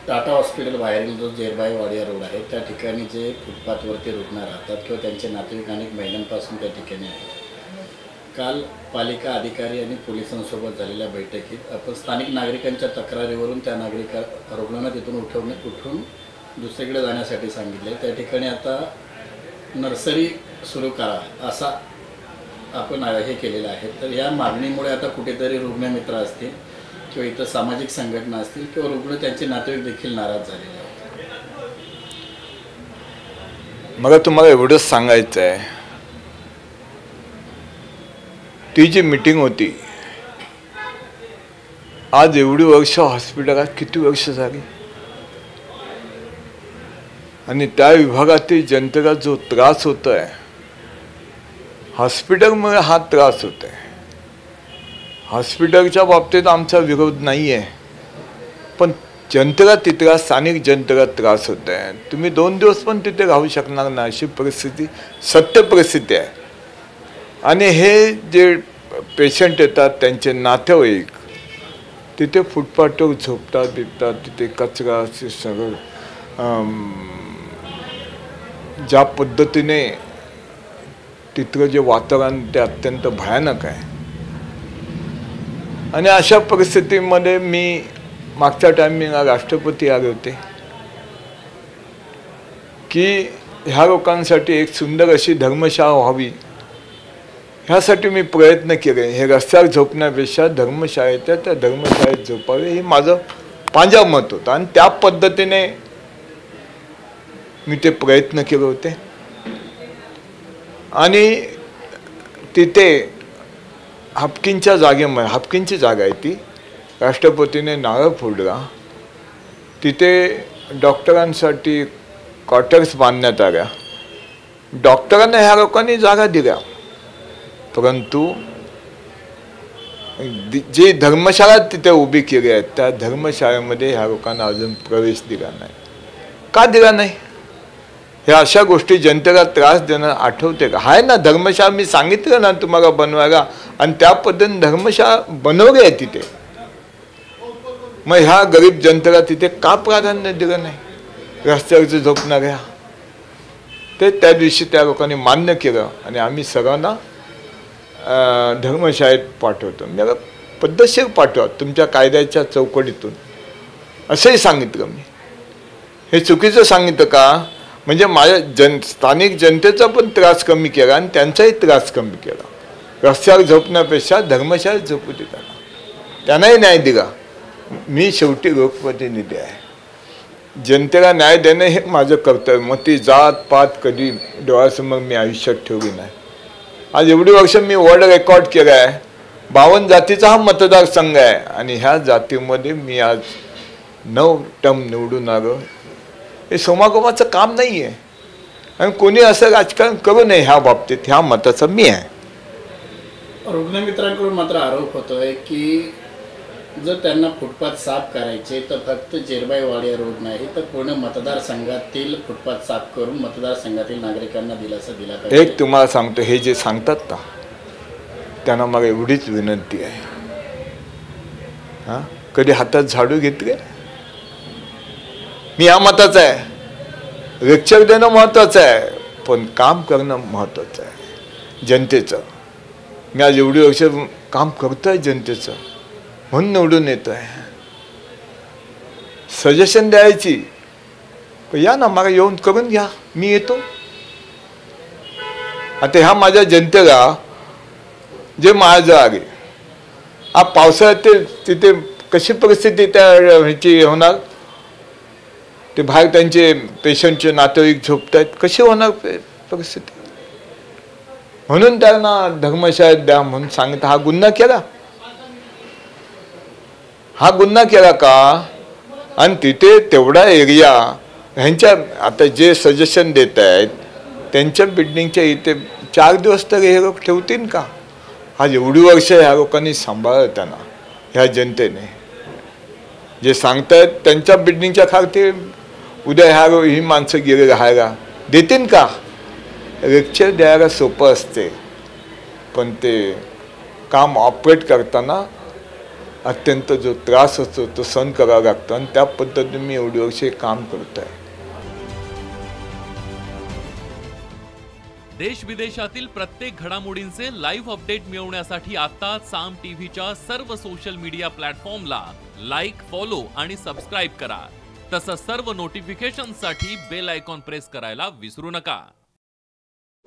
Tata hospital बाहेरील जो जेरबाई Wadia road आहे त्या ठिकाणी जे फुटपाथवरती रुग्ण राहतात किंवा त्यांचे नातेवाईक अनेक महिन्यांपासून त्या ठिकाणी आहेत। काल पालिका अधिकारी आणि पोलिसांसोबत झालेल्या बैठकीत आपण स्थानिक नागरिकांच्या तक्रारीवरून त्या रुग्णांना तिथून उठून दुसरीकडे जाण्यासाठी सांगितले। त्या ठिकाणी आता नर्सरी सुरू करा असा आपण हे केलेलं आहे। तर या मागणीमुळे आता कुठेतरी रुग्णमित्र असतील किंवा इतर सामाजिक संघटना असतील किंवा रुग्ण त्यांचे नातेवाईक देखील नाराज झालेले आहेत। मला तुम्हाला एवढंच सांगायचं आहे, ती जी मीटिंग होती आज एवढी वर्ष हॉस्पिटलात किती वर्ष झाली आणि त्या विभागातील जनतेला जो त्रास होतोय हॉस्पिटलमुळे हा त्रास होतोय। हॉस्पिटलच्या बाबतीत आमचा विरोध नाही आहे, पण जनतेला तिथल्या स्थानिक जनतेला त्रास होत आहे। तुम्ही 2 दिवस पण तिथे राहू शकणार नाही अशी परिस्थिती सत्य परिस्थिती आहे। आणि हे जे पेशंट येतात त्यांचे नातेवाईक तिथे फुटपाथवर झोपतात बिपतात, तिथे कचरा असे सगळं ज्या पद्धतीने तिथलं जे वातावरण ते अत्यंत भयानक आहे। आणि अशा परिस्थितीमध्ये मी मागच्या टायमिंगला राष्ट्रपती आले होते की ह्या लोकांसाठी एक सुंदर अशी धर्मशाळा व्हावी, ह्यासाठी मी प्रयत्न केले। हे रस्त्यावर झोपण्यापेक्षा धर्मशाळेत त्या धर्मशाळेत झोपावे हे माझं माझं मत होतं आणि त्या पद्धतीने मी ते प्रयत्न केले होते। आणि तिथे हापकिनच्या जागेमध्ये, हापकिनची जागा आहे ती, राष्ट्रपतीने नारळ फोडला, तिथे डॉक्टरांसाठी क्वार्टर्स बांधण्यात आल्या। डॉक्टरांना ह्या लोकांनी जागा दिल्या, परंतु जी धर्मशाळा तिथे उभी केली आहे त्या धर्मशाळेमध्ये ह्या लोकांना अजून प्रवेश दिला नाही। का दिला नाही? ह्या अशा गोष्टी जनतेला त्रास देणं आठवते का? आहे ना धर्मशाळा, मी सांगितलं ना तुम्हाला बनवायला, आणि त्या पद्धतीने धर्मशाळा बनवली आहे तिथे। मग ह्या गरीब जनतेला तिथे का प्राधान्य दिलं नाही? रस्त्यावरचं झोपणाऱ्या ते त्या दिवशी त्या लोकांनी मान्य केलं आणि आम्ही सगळ्यांना धर्मशाळेत पाठवतो। मला पद्धतशीर पाठवा तुमच्या कायद्याच्या चौकटीतून असंही सांगितलं मी। हे चुकीचं सांगितलं का? म्हणजे माझ्या स्थानिक जनतेचा पण त्रास कमी केला आणि त्यांचाही त्रास कमी केला। रस्त्यावर झोपण्यापेक्षा धर्मशाळेत झोपू देता, त्यांनाही न्याय दिला। मी शेवटी लोकप्रतिनिधी आहे, जनतेला न्याय देणं हे माझं कर्तव्य। मग ती जात पात कधी डोळ्यासमोर मी आयुष्यात ठेवली नाही। आज एवढी वर्ष मी वर्ल्ड रेकॉर्ड केला आहे। 52 जातीचा हा मतदारसंघ आहे आणि ह्या जातीमध्ये मी आज 9 टर्म निवडून आलो। हे सोमागोमाचं काम नाही आहे आणि कोणी असं राजकारण करू नये ह्या बाबतीत, ह्या मताचा मी आहे। रुग्णमित्रांकडून मात्र आरोप होतोय की जर त्यांना फुटपाथ साफ करायचे तर फक्त जेरबाई वाडिया रोड नाही तर पूर्ण मतदारसंघातील फुटपाथ साफ करून मतदारसंघातील नागरिकांना दिलासा दिला पाहिजे। एक तुम्हाला सांगतो, हे जे सांगतात ना त्यांना मला एवढीच विनंती आहे, कधी हातात झाडू घेतले? मी या मताचा आहे, लेक्चर देणं महत्त्वाचं आहे पण काम करणं महत्त्वाचं आहे जनतेचं। मी आज एवढी वर्ष काम करतोय जनतेचं म्हणून निवडून येतोय। सजेशन द्यायची या ना, मला येऊन करून घ्या, मी येतो। आता ह्या माझ्या जनतेला जे माझं आले आज पावसाळ्यात तिथे कशी परिस्थिती त्या ह्याची होणार? ते बाहेर त्यांचे पेशंटचे नातेवाईक झोपत आहेत, कशी होणार परिस्थिती? म्हणून त्यांना धर्मशाळेत द्या म्हणून सांगितलं। हा गुन्हा केला, हा गुन्हा केला का? आणि तिथे तेवढा एरिया ह्यांच्या आता जे सजेशन देत आहेत त्यांच्या बिल्डिंगच्या इथे 4 दिवस तर हे लोक ठेवतील का? आज एवढी वर्ष ह्या लोकांनी सांभाळलं, त्यांना ह्या जनतेने जे सांगतायत त्यांच्या बिल्डिंगच्या खाली उद्या ह्या ही माणसं गेले राहायला देतील का? लेक्चर द्यायला सोपं असते पण ते काम ऑपरेट करताना अत्यंत जो त्रास असतो तो सहन करावा लागतो आणि त्या पद्धतीने मी एवढी वर्षे काम करत आहे. देश विदेशातील प्रत्येक घडामोडींचे लाईव्ह अपडेट मिळवण्यासाठी आता साम टीव्हीच्या सर्व सोशल मीडिया प्लॅटफॉर्मला लाईक, फॉलो आणि सबस्क्राईब करा. तसंच सर्व नोटिफिकेशनसाठी बेल आयकॉन प्रेस करायला विसरू नका.